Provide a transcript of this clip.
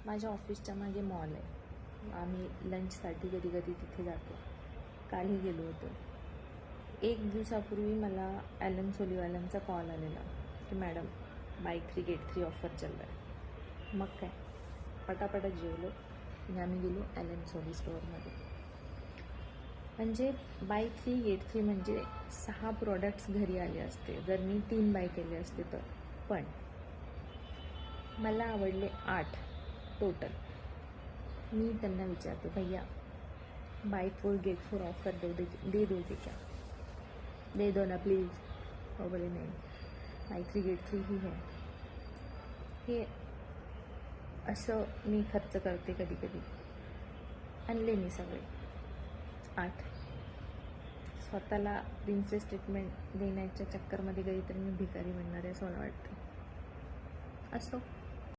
माझ्या ऑफिसच्या मागे मॉल आहे. आम्ही लंचसाठी कधी कधी तिथे जातो. कालही गेलो होतो. 1 दिवसापूर्वी मला ॲलन सोलीवाल्यांचा कॉल आलेला की मॅडम बाय 3 गेट 3 ऑफर चल रहा है. मग काय पटापटा जेवलो आणि आम्ही गेलो ॲलन सोली स्टोअरमध्ये. म्हणजे बाय 3 गेट 3 म्हणजे 6 प्रोडक्ट्स घरी आले असते जर मी 3 बाय केले असते तर. पण मला आवडले 8 टोटल. मी त्यांना विचारते भैया बाय 4 गेट 4 ऑफर दे दोगे क्या, दे दो ना प्लीज़. हो बोले नहीं, बाय 3 गेट 3 ही है. हे असं मी खर्च करते कधी कधी. आणले मी सगळे 8. स्वतःला प्रिन्सेस ट्रीटमेंट देण्याच्या चक्करमध्ये गेली तर मी भिकारी बनणार आहे असं मला वाटतं. असो.